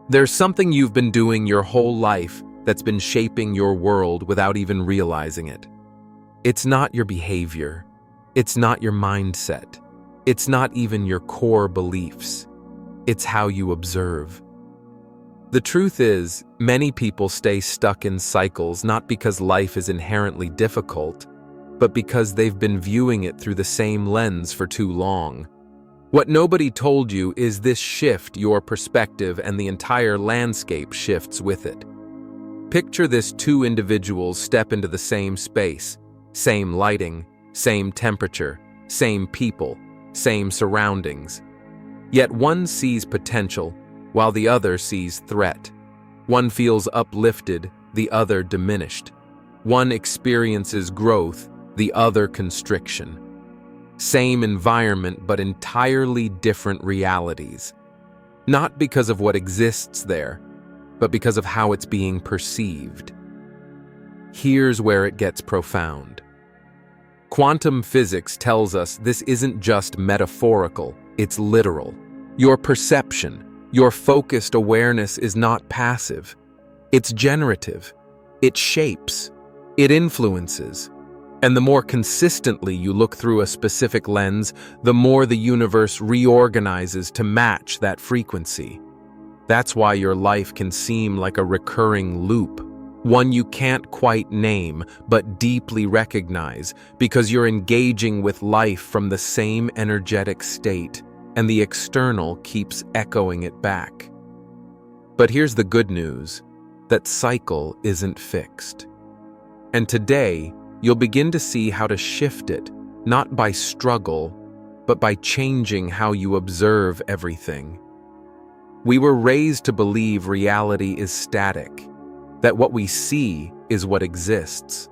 There's something you've been doing your whole life that's been shaping your world without even realizing it. It's not your behavior. It's not your mindset. It's not even your core beliefs. It's how you observe. The truth is, many people stay stuck in cycles not because life is inherently difficult, but because they've been viewing it through the same lens for too long. What nobody told you is this shift your perspective and the entire landscape shifts with it. Picture this: two individuals step into the same space, same lighting, same temperature, same people, same surroundings. Yet one sees potential, while the other sees threat. One feels uplifted, the other diminished. One experiences growth, the other constriction. Same environment, but entirely different realities. Not because of what exists there, but because of how it's being perceived. Here's where it gets profound. Quantum physics tells us this isn't just metaphorical, it's literal. Your perception, your focused awareness is not passive. It's generative. It shapes. It influences. And the more consistently you look through a specific lens, the more the universe reorganizes to match that frequency. That's why your life can seem like a recurring loop, one you can't quite name but deeply recognize, because you're engaging with life from the same energetic state, and the external keeps echoing it back. But here's the good news: that cycle isn't fixed. And today, you'll begin to see how to shift it, not by struggle, but by changing how you observe everything. We were raised to believe reality is static, that what we see is what exists,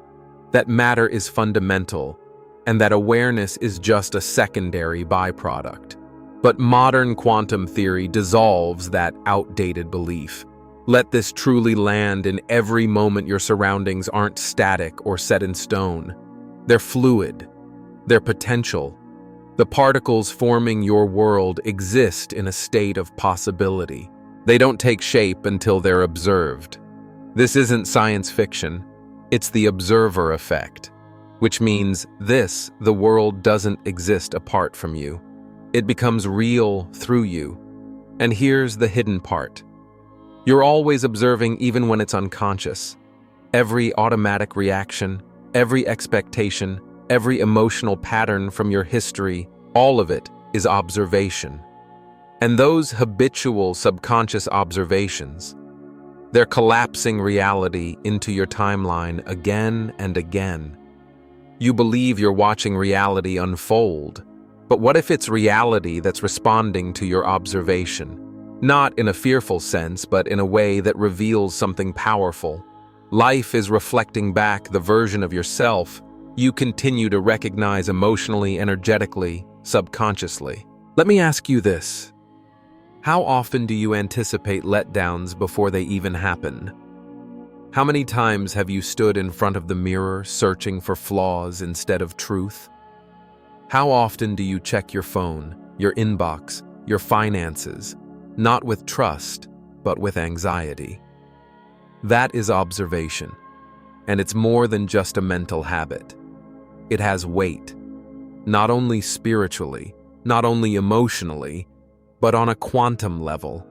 that matter is fundamental, and that awareness is just a secondary byproduct. But modern quantum theory dissolves that outdated belief. Let this truly land in every moment. Your surroundings aren't static or set in stone. They're fluid. They're potential. The particles forming your world exist in a state of possibility. They don't take shape until they're observed. This isn't science fiction. It's the observer effect, which means the world doesn't exist apart from you. It becomes real through you. And here's the hidden part. You're always observing even when it's unconscious. Every automatic reaction, every expectation, every emotional pattern from your history, all of it is observation. And those habitual subconscious observations, they're collapsing reality into your timeline again and again. You believe you're watching reality unfold, but what if it's reality that's responding to your observation? Not in a fearful sense, but in a way that reveals something powerful. Life is reflecting back the version of yourself you continue to recognize emotionally, energetically, subconsciously. Let me ask you this. How often do you anticipate letdowns before they even happen? How many times have you stood in front of the mirror searching for flaws instead of truth? How often do you check your phone, your inbox, your finances, not with trust, but with anxiety? That is observation, and it's more than just a mental habit. It has weight, not only spiritually, not only emotionally, but on a quantum level.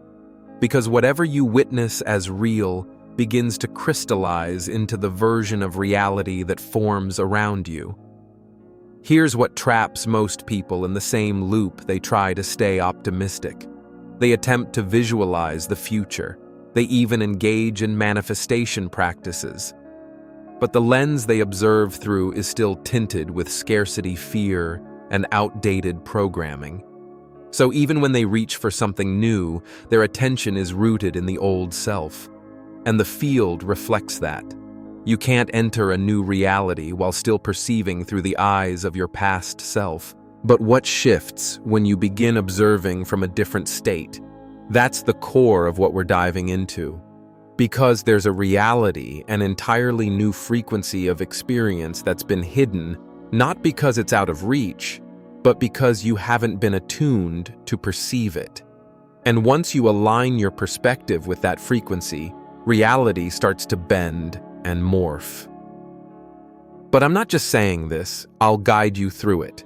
Because whatever you witness as real begins to crystallize into the version of reality that forms around you. Here's what traps most people in the same loop. They try to stay optimistic. They attempt to visualize the future. They even engage in manifestation practices. But the lens they observe through is still tinted with scarcity fear and outdated programming. So even when they reach for something new, their attention is rooted in the old self. And the field reflects that. You can't enter a new reality while still perceiving through the eyes of your past self. But what shifts when you begin observing from a different state? That's the core of what we're diving into. Because there's a reality, an entirely new frequency of experience that's been hidden, not because it's out of reach, but because you haven't been attuned to perceive it. And once you align your perspective with that frequency, reality starts to bend and morph. But I'm not just saying this, I'll guide you through it.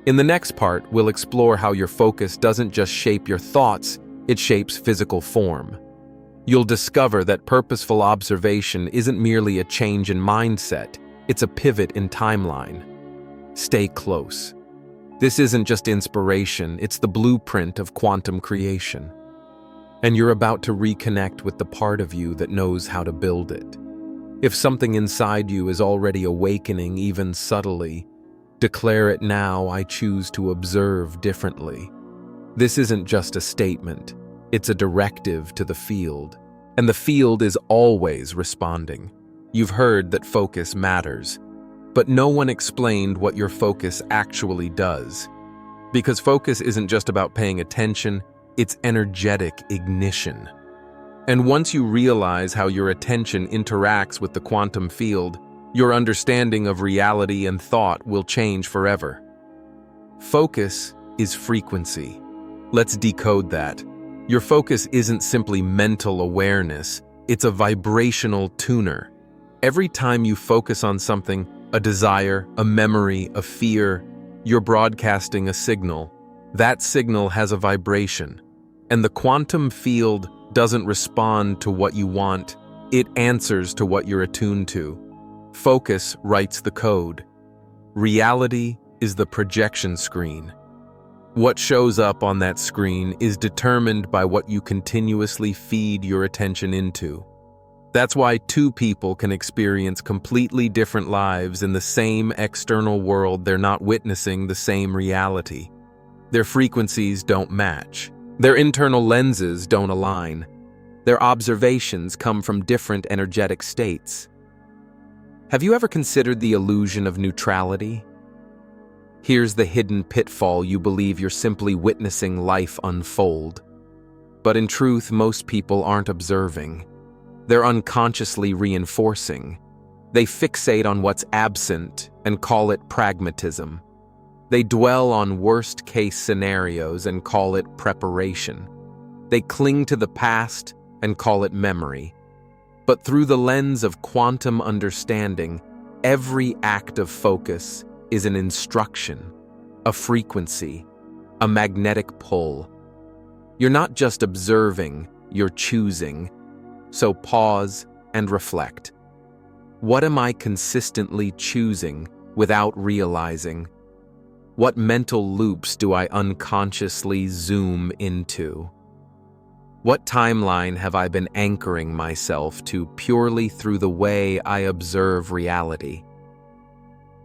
In the next part, we'll explore how your focus doesn't just shape your thoughts, it shapes physical form. You'll discover that purposeful observation isn't merely a change in mindset, it's a pivot in timeline. Stay close. This isn't just inspiration, it's the blueprint of quantum creation. And you're about to reconnect with the part of you that knows how to build it. If something inside you is already awakening, even subtly, declare it now. I choose to observe differently. This isn't just a statement, it's a directive to the field. And the field is always responding. You've heard that focus matters, but no one explained what your focus actually does. Because focus isn't just about paying attention, it's energetic ignition. And once you realize how your attention interacts with the quantum field, your understanding of reality and thought will change forever. Focus is frequency. Let's decode that. Your focus isn't simply mental awareness, it's a vibrational tuner. Every time you focus on something, a desire, a memory, a fear, you're broadcasting a signal. That signal has a vibration. And the quantum field doesn't respond to what you want, it answers to what you're attuned to. Focus writes the code. Reality is the projection screen. What shows up on that screen is determined by what you continuously feed your attention into. That's why two people can experience completely different lives in the same external world. They're not witnessing the same reality. Their frequencies don't match. Their internal lenses don't align. Their observations come from different energetic states. Have you ever considered the illusion of neutrality? Here's the hidden pitfall: you believe you're simply witnessing life unfold. But in truth, most people aren't observing. They're unconsciously reinforcing. They fixate on what's absent and call it pragmatism. They dwell on worst-case scenarios and call it preparation. They cling to the past and call it memory. But through the lens of quantum understanding, every act of focus is an instruction, a frequency, a magnetic pull. You're not just observing, you're choosing. So pause and reflect. What am I consistently choosing without realizing? What mental loops do I unconsciously zoom into? What timeline have I been anchoring myself to purely through the way I observe reality?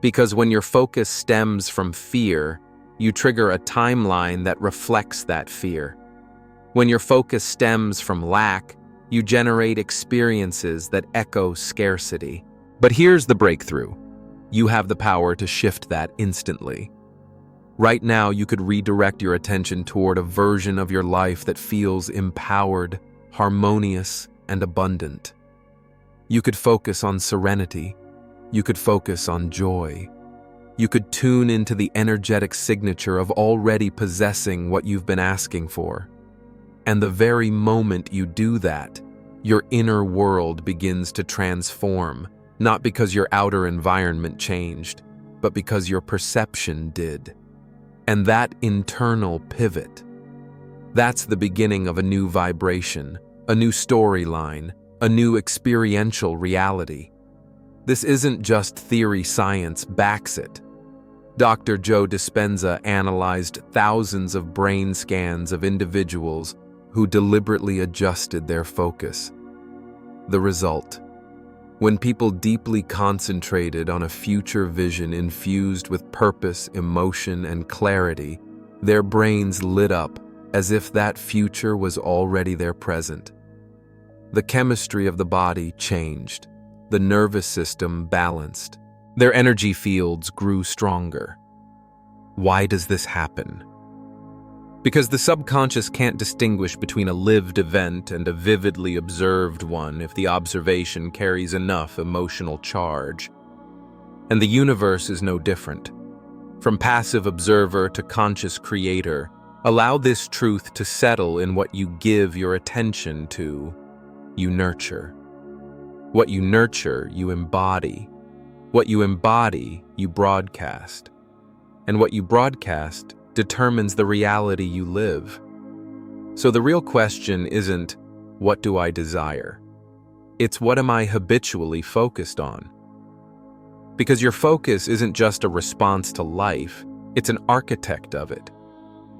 Because when your focus stems from fear, you trigger a timeline that reflects that fear. When your focus stems from lack, you generate experiences that echo scarcity. But here's the breakthrough. You have the power to shift that instantly. Right now, you could redirect your attention toward a version of your life that feels empowered, harmonious, and abundant. You could focus on serenity. You could focus on joy. You could tune into the energetic signature of already possessing what you've been asking for. And the very moment you do that, your inner world begins to transform, not because your outer environment changed, but because your perception did. And that internal pivot, that's the beginning of a new vibration, a new storyline, a new experiential reality. This isn't just theory, science backs it. Dr. Joe Dispenza analyzed thousands of brain scans of individuals who deliberately adjusted their focus. The result: when people deeply concentrated on a future vision infused with purpose, emotion, and clarity, their brains lit up as if that future was already their present. The chemistry of the body changed. The nervous system balanced. Their energy fields grew stronger. Why does this happen? Because the subconscious can't distinguish between a lived event and a vividly observed one if the observation carries enough emotional charge. And the universe is no different. From passive observer to conscious creator, Allow this truth to settle in what you give your attention to, you nurture. What you nurture, you embody. What you embody, you broadcast. And what you broadcast determines the reality you live. So the real question isn't, what do I desire? It's what am I habitually focused on? Because your focus isn't just a response to life, it's an architect of it.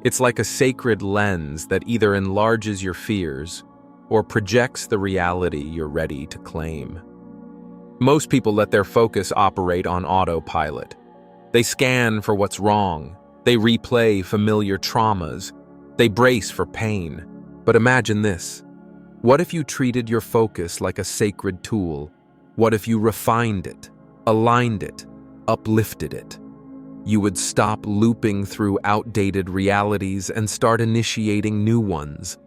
It's like a sacred lens that either enlarges your fears or projects the reality you're ready to claim. Most people let their focus operate on autopilot. They scan for what's wrong. They replay familiar traumas. They brace for pain. But imagine this. What if you treated your focus like a sacred tool? What if you refined it, aligned it, uplifted it? You would stop looping through outdated realities and start initiating new ones.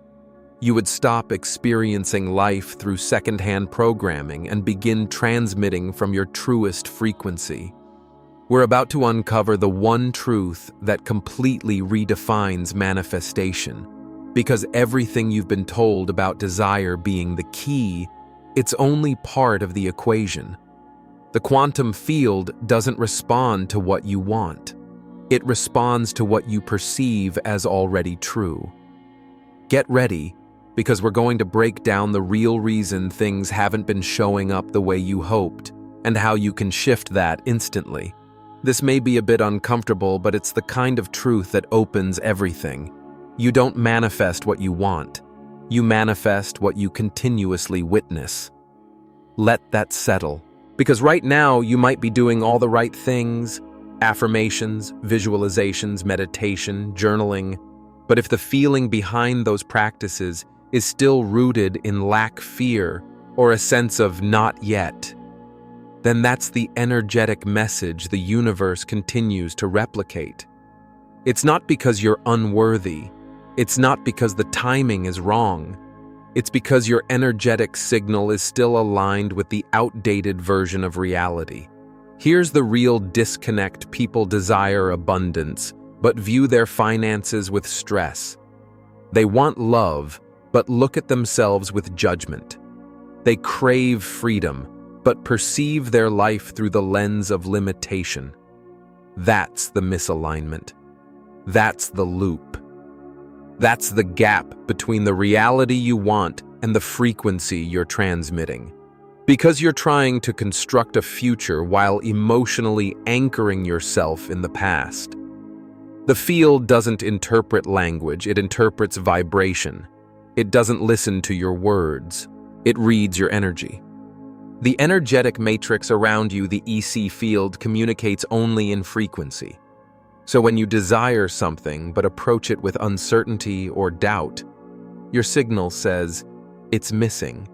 You would stop experiencing life through secondhand programming and begin transmitting from your truest frequency. We're about to uncover the one truth that completely redefines manifestation. Because everything you've been told about desire being the key, it's only part of the equation. The quantum field doesn't respond to what you want. It responds to what you perceive as already true. Get ready, because we're going to break down the real reason things haven't been showing up the way you hoped, and how you can shift that instantly. This may be a bit uncomfortable, but it's the kind of truth that opens everything. You don't manifest what you want. You manifest what you continuously witness. Let that settle. Because right now, you might be doing all the right things, affirmations, visualizations, meditation, journaling, but if the feeling behind those practices is still rooted in lack, fear, or a sense of not yet, then that's the energetic message the universe continues to replicate. It's not because you're unworthy. It's not because the timing is wrong. It's because your energetic signal is still aligned with the outdated version of reality. Here's the real disconnect: people desire abundance, but view their finances with stress. They want love, but look at themselves with judgment. They crave freedom, but perceive their life through the lens of limitation. That's the misalignment. That's the loop. That's the gap between the reality you want and the frequency you're transmitting. Because you're trying to construct a future while emotionally anchoring yourself in the past. The field doesn't interpret language, it interprets vibration. It doesn't listen to your words, it reads your energy. The energetic matrix around you, the EC field, communicates only in frequency. So when you desire something but approach it with uncertainty or doubt, your signal says, it's missing,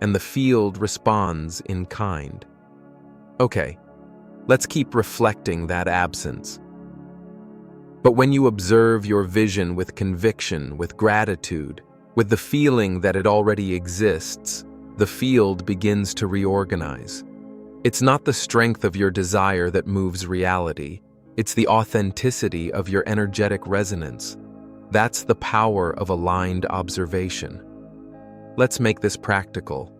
and the field responds in kind. Okay, let's keep reflecting that absence. But when you observe your vision with conviction, with gratitude, with the feeling that it already exists, the field begins to reorganize. It's not the strength of your desire that moves reality. It's the authenticity of your energetic resonance. That's the power of aligned observation. Let's make this practical.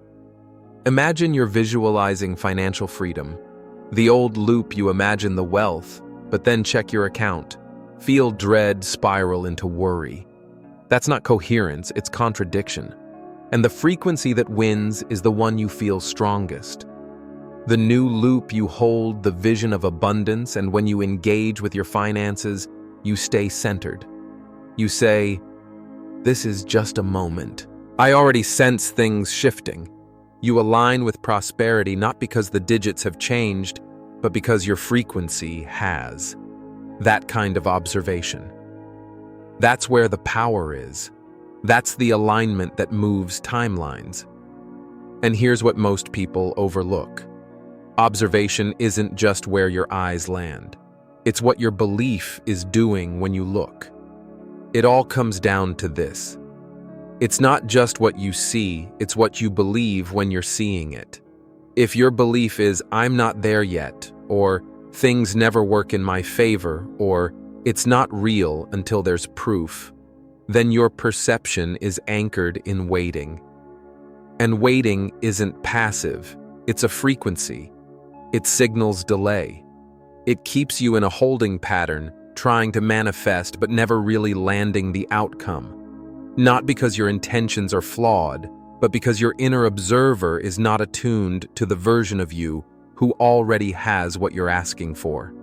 Imagine you're visualizing financial freedom. The old loop: you imagine the wealth, but then check your account. Feel dread spiral into worry. That's not coherence, it's contradiction. And the frequency that wins is the one you feel strongest. The new loop: you hold the vision of abundance, and when you engage with your finances, you stay centered. You say, this is just a moment. I already sense things shifting. You align with prosperity not because the digits have changed, but because your frequency has. That kind of observation. That's where the power is. That's the alignment that moves timelines. And here's what most people overlook. Observation isn't just where your eyes land. It's what your belief is doing when you look. It all comes down to this. It's not just what you see, it's what you believe when you're seeing it. If your belief is, I'm not there yet, or things never work in my favor, or It's not real until there's proof. Then your perception is anchored in waiting. And waiting isn't passive, it's a frequency. It signals delay. It keeps you in a holding pattern, trying to manifest but never really landing the outcome. Not because your intentions are flawed, but because your inner observer is not attuned to the version of you who already has what you're asking for.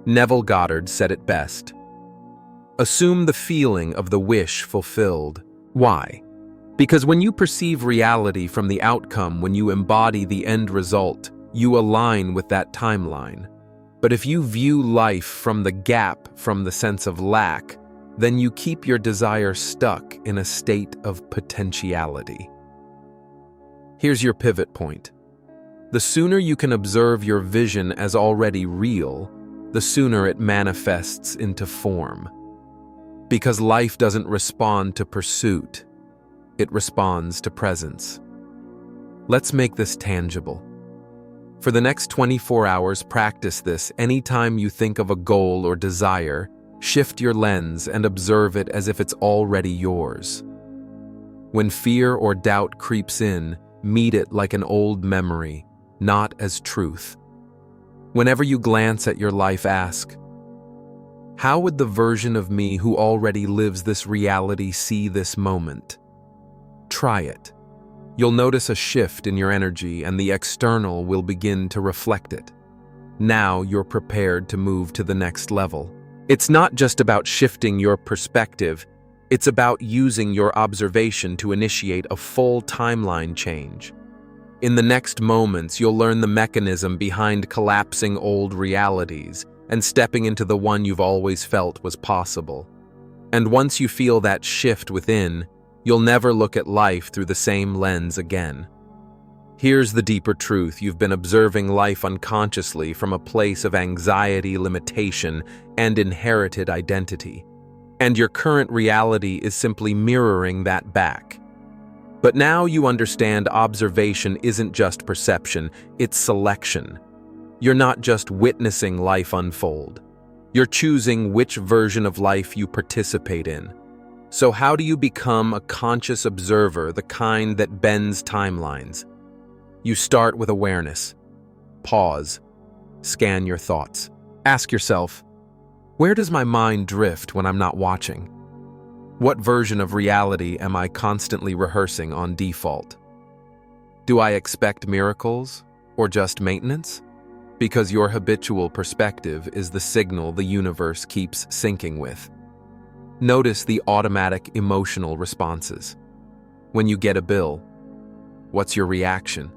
Neville Goddard said it best. Assume the feeling of the wish fulfilled. Why? Because when you perceive reality from the outcome, when you embody the end result, you align with that timeline. But if you view life from the gap, from the sense of lack, then you keep your desire stuck in a state of potentiality. Here's your pivot point. The sooner you can observe your vision as already real, the sooner it manifests into form. Because life doesn't respond to pursuit, it responds to presence. Let's make this tangible. For the next 24 hours, practice this. Anytime you think of a goal or desire, shift your lens and observe it as if it's already yours. When fear or doubt creeps in, meet it like an old memory, not as truth. Whenever you glance at your life, ask, how would the version of me who already lives this reality see this moment? Try it. You'll notice a shift in your energy, and the external will begin to reflect it. Now you're prepared to move to the next level. It's not just about shifting your perspective, it's about using your observation to initiate a full timeline change. In the next moments, you'll learn the mechanism behind collapsing old realities and stepping into the one you've always felt was possible. And once you feel that shift within, you'll never look at life through the same lens again. Here's the deeper truth. You've been observing life unconsciously from a place of anxiety, limitation, and inherited identity. And your current reality is simply mirroring that back. But now you understand observation isn't just perception, it's selection. You're not just witnessing life unfold. You're choosing which version of life you participate in. So how do you become a conscious observer, the kind that bends timelines? You start with awareness. Pause. Scan your thoughts. Ask yourself, where does my mind drift when I'm not watching? What version of reality am I constantly rehearsing on default? Do I expect miracles or just maintenance? Because your habitual perspective is the signal the universe keeps syncing with. Notice the automatic emotional responses. When you get a bill, what's your reaction?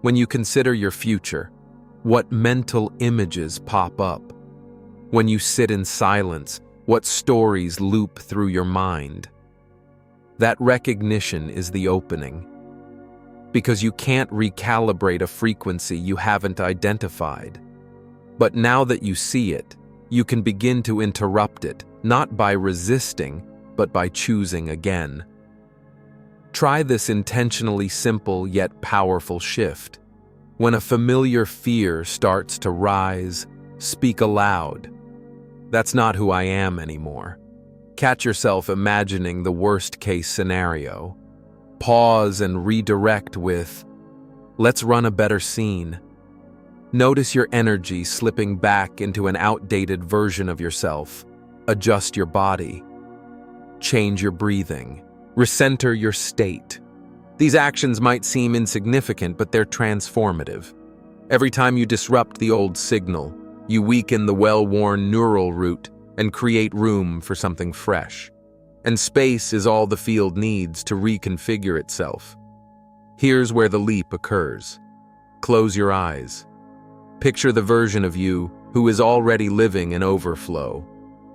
When you consider your future, what mental images pop up? When you sit in silence, what stories loop through your mind? That recognition is the opening. Because you can't recalibrate a frequency you haven't identified. But now that you see it, you can begin to interrupt it, not by resisting, but by choosing again. Try this intentionally simple yet powerful shift. When a familiar fear starts to rise, speak aloud. That's not who I am anymore. Catch yourself imagining the worst-case scenario. Pause and redirect with, let's run a better scene. Notice your energy slipping back into an outdated version of yourself. Adjust your body. Change your breathing. Recenter your state. These actions might seem insignificant, but they're transformative. Every time you disrupt the old signal, you weaken the well-worn neural route and create room for something fresh. And space is all the field needs to reconfigure itself. Here's where the leap occurs. Close your eyes. Picture the version of you who is already living in overflow,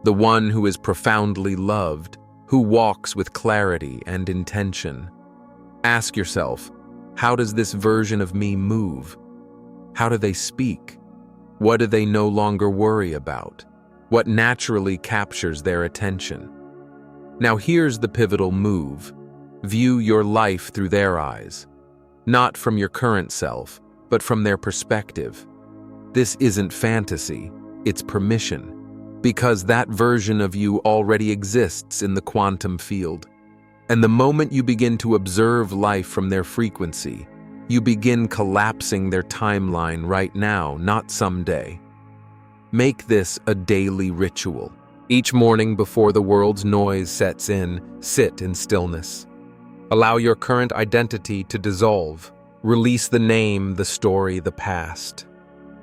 the one who is profoundly loved, who walks with clarity and intention. Ask yourself, how does this version of me move? How do they speak? What do they no longer worry about? What naturally captures their attention? Now here's the pivotal move. View your life through their eyes. Not from your current self, but from their perspective. This isn't fantasy, it's permission. because that version of you already exists in the quantum field. And the moment you begin to observe life from their frequency, you begin collapsing their timeline right now, not someday. Make this a daily ritual. Each morning before the world's noise sets in, sit in stillness. Allow your current identity to dissolve. Release the name, the story, the past.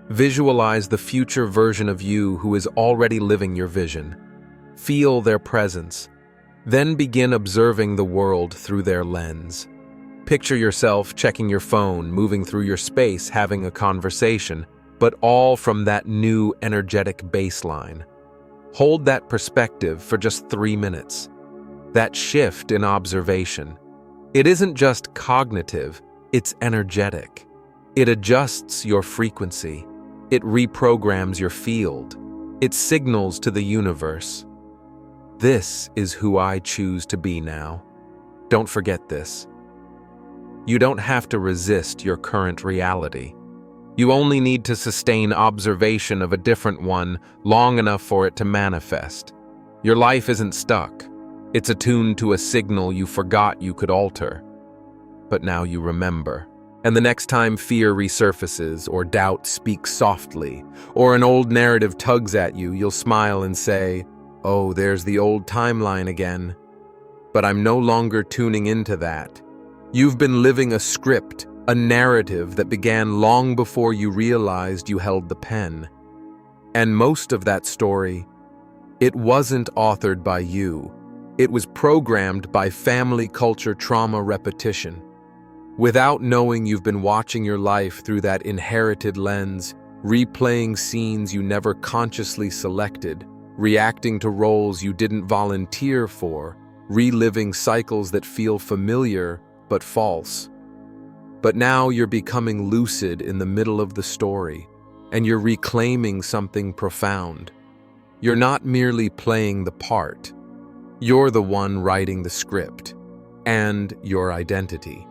Visualize the future version of you who is already living your vision. Feel their presence. Then begin observing the world through their lens. Picture yourself checking your phone, moving through your space, having a conversation, but all from that new energetic baseline. Hold that perspective for just 3 minutes. That shift in observation. It isn't just cognitive, it's energetic. It adjusts your frequency. It reprograms your field. It signals to the universe. This is who I choose to be now. Don't forget this. You don't have to resist your current reality. You only need to sustain observation of a different one long enough for it to manifest. Your life isn't stuck. It's attuned to a signal you forgot you could alter. But now you remember. And the next time fear resurfaces, or doubt speaks softly, or an old narrative tugs at you, you'll smile and say, "Oh, there's the old timeline again." But I'm no longer tuning into that. You've been living a script, a narrative that began long before you realized you held the pen. And most of that story, it wasn't authored by you. It was programmed by family culture trauma repetition. Without knowing, you've been watching your life through that inherited lens, replaying scenes you never consciously selected, reacting to roles you didn't volunteer for, reliving cycles that feel familiar but false. But now you're becoming lucid in the middle of the story, and you're reclaiming something profound. You're not merely playing the part. You're the one writing the script, and your identity.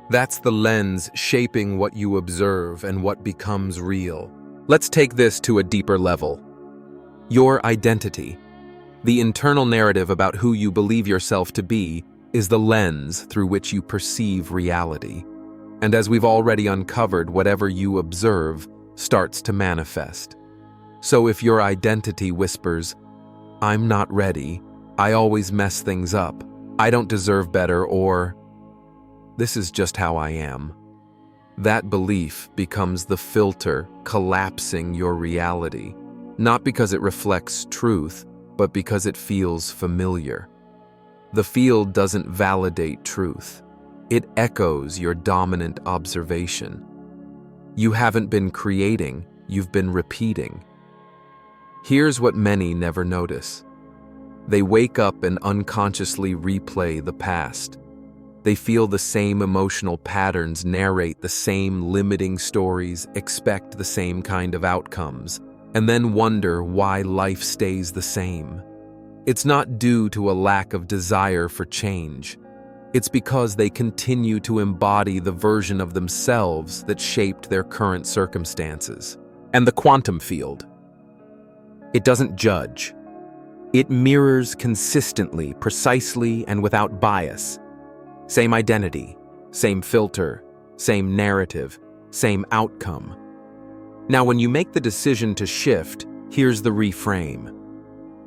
That's the lens shaping what you observe and what becomes real. Let's take this to a deeper level. Your identity, the internal narrative about who you believe yourself to be, is the lens through which you perceive reality. And as we've already uncovered, whatever you observe starts to manifest. So if your identity whispers, "I'm not ready, I always mess things up, I don't deserve better," or "This is just how I am," that belief becomes the filter collapsing your reality, not because it reflects truth, but because it feels familiar. The field doesn't validate truth. It echoes your dominant observation. You haven't been creating, you've been repeating. Here's what many never notice. They wake up and unconsciously replay the past. They feel the same emotional patterns, narrate the same limiting stories, expect the same kind of outcomes, and then wonder why life stays the same. It's not due to a lack of desire for change. It's because they continue to embody the version of themselves that shaped their current circumstances. And the quantum field. It doesn't judge. It mirrors consistently, precisely, and without bias. Same identity, same filter, same narrative, same outcome. Now, when you make the decision to shift, here's the reframe.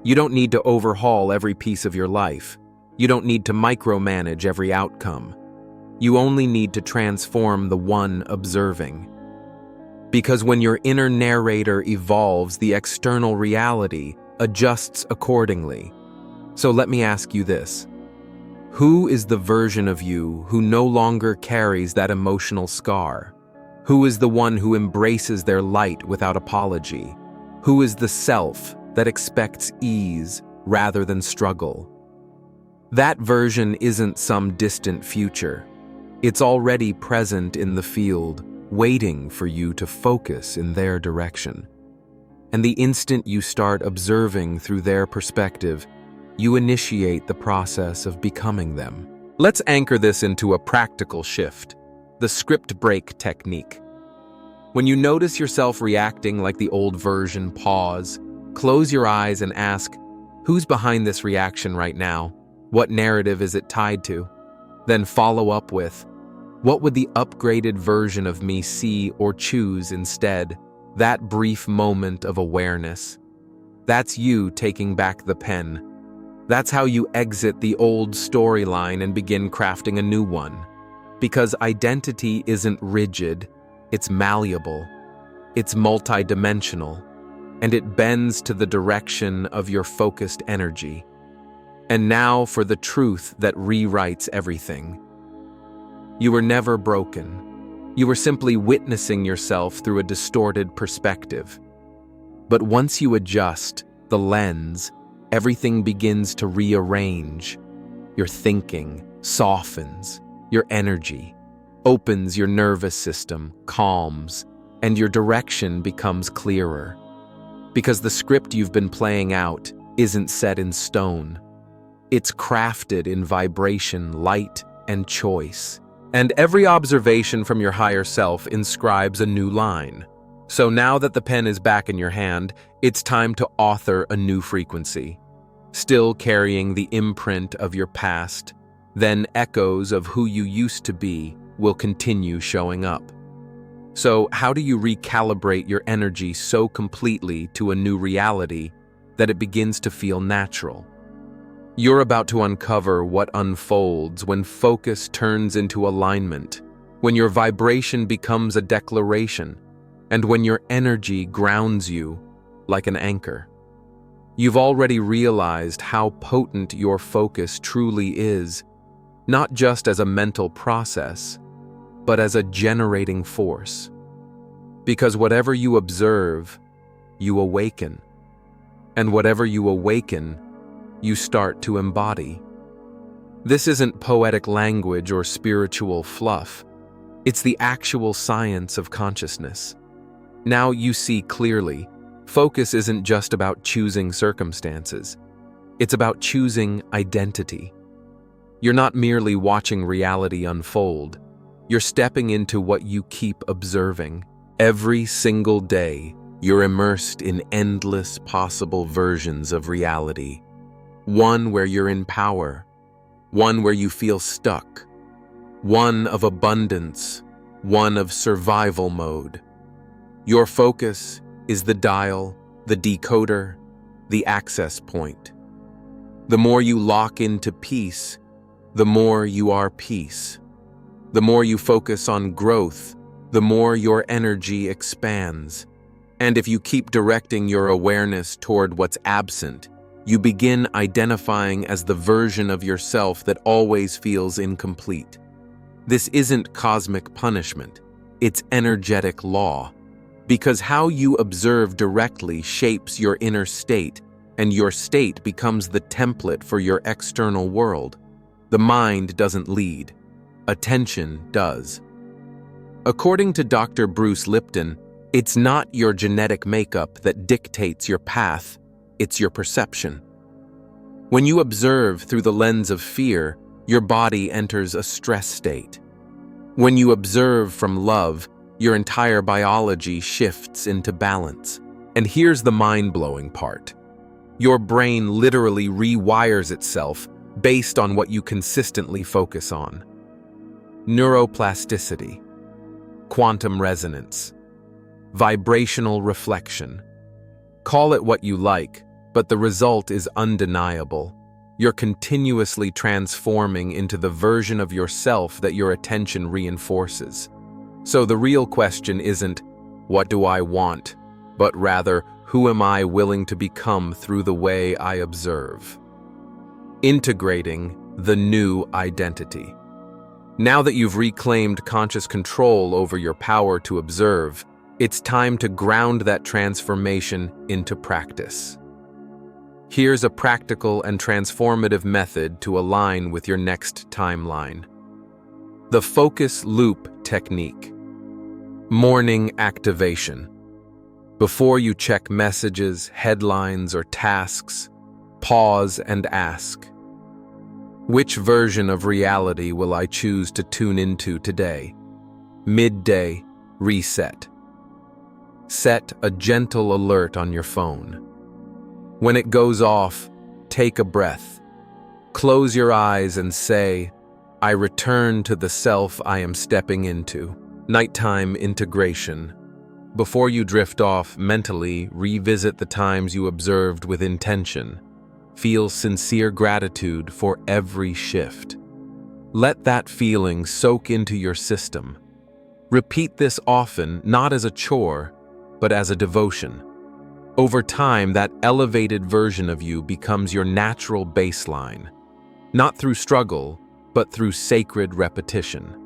You don't need to overhaul every piece of your life. You don't need to micromanage every outcome. You only need to transform the one observing. Because when your inner narrator evolves, the external reality adjusts accordingly. So let me ask you this. Who is the version of you who no longer carries that emotional scar? Who is the one who embraces their light without apology? Who is the self that expects ease rather than struggle? That version isn't some distant future. It's already present in the field, waiting for you to focus in their direction. And the instant you start observing through their perspective, you initiate the process of becoming them. Let's anchor this into a practical shift, the script break technique. When you notice yourself reacting like the old version, pause, Close your eyes and ask, who's behind this reaction right now? What narrative is it tied to? Then follow up with, what would the upgraded version of me see or choose instead? That brief moment of awareness. That's you taking back the pen. That's how you exit the old storyline and begin crafting a new one. Because identity isn't rigid, it's malleable, it's multidimensional, and it bends to the direction of your focused energy. And now for the truth that rewrites everything. You were never broken. You were simply witnessing yourself through a distorted perspective. But once you adjust the lens, everything begins to rearrange. Your thinking softens, your energy opens, your nervous system calms, and your direction becomes clearer. Because the script you've been playing out isn't set in stone. It's crafted in vibration, light, and choice. And every observation from your higher self inscribes a new line. So now that the pen is back in your hand, it's time to author a new frequency. Still carrying the imprint of your past, then echoes of who you used to be will continue showing up. So how do you recalibrate your energy so completely to a new reality that it begins to feel natural? You're about to uncover what unfolds when focus turns into alignment, when your vibration becomes a declaration, and when your energy grounds you like an anchor. You've already realized how potent your focus truly is, not just as a mental process, but as a generating force. Because whatever you observe, you awaken. And whatever you awaken, you start to embody. This isn't poetic language or spiritual fluff. It's the actual science of consciousness. Now you see clearly, focus isn't just about choosing circumstances. It's about choosing identity. You're not merely watching reality unfold. You're stepping into what you keep observing. Every single day, you're immersed in endless possible versions of reality. One where you're in power, one where you feel stuck, one of abundance, one of survival mode. Your focus is the dial, the decoder, the access point. The more you lock into peace, the more you are peace. The more you focus on growth, the more your energy expands. And if you keep directing your awareness toward what's absent, you begin identifying as the version of yourself that always feels incomplete. This isn't cosmic punishment, it's energetic law. Because how you observe directly shapes your inner state, and your state becomes the template for your external world. The mind doesn't lead, attention does. According to Dr. Bruce Lipton, it's not your genetic makeup that dictates your path, it's your perception. When you observe through the lens of fear, your body enters a stress state. When you observe from love, your entire biology shifts into balance. And here's the mind-blowing part. Your brain literally rewires itself based on what you consistently focus on. Neuroplasticity, quantum resonance, vibrational reflection. Call it what you like, but the result is undeniable. You're continuously transforming into the version of yourself that your attention reinforces. So the real question isn't, what do I want? But rather, who am I willing to become through the way I observe? Integrating the new identity. Now that you've reclaimed conscious control over your power to observe, it's time to ground that transformation into practice. Here's a practical and transformative method to align with your next timeline. The focus loop technique. Morning activation. Before you check messages, headlines, or tasks, pause and ask, which version of reality will I choose to tune into today? Midday, reset. Set a gentle alert on your phone. When it goes off, take a breath. Close your eyes and say, I return to the self I am stepping into. Nighttime integration. Before you drift off, mentally revisit the times you observed with intention. Feel sincere gratitude for every shift. Let that feeling soak into your system. Repeat this often, not as a chore, but as a devotion. Over time, that elevated version of you becomes your natural baseline, not through struggle, but through sacred repetition.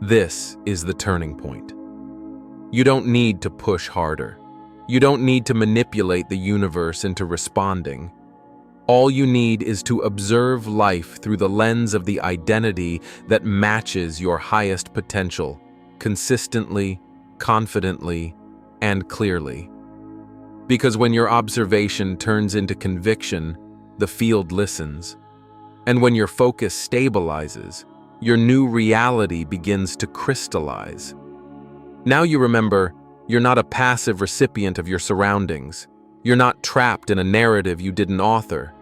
This is the turning point. You don't need to push harder. You don't need to manipulate the universe into responding. All you need is to observe life through the lens of the identity that matches your highest potential, consistently, confidently, and clearly. Because when your observation turns into conviction, the field listens. And when your focus stabilizes, your new reality begins to crystallize. Now you remember, you're not a passive recipient of your surroundings. You're not trapped in a narrative you didn't author.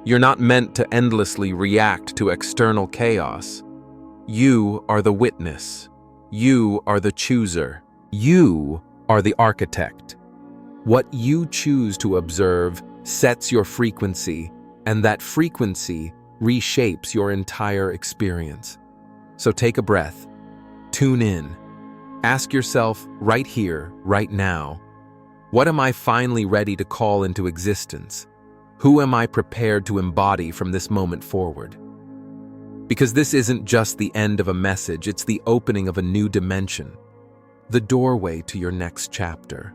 You're not meant to endlessly react to external chaos. You are the witness. You are the chooser. You are the architect. What you choose to observe sets your frequency, and that frequency reshapes your entire experience. So take a breath. Tune in. Ask yourself right here, right now, what am I finally ready to call into existence? Who am I prepared to embody from this moment forward? Because this isn't just the end of a message, it's the opening of a new dimension, the doorway to your next chapter.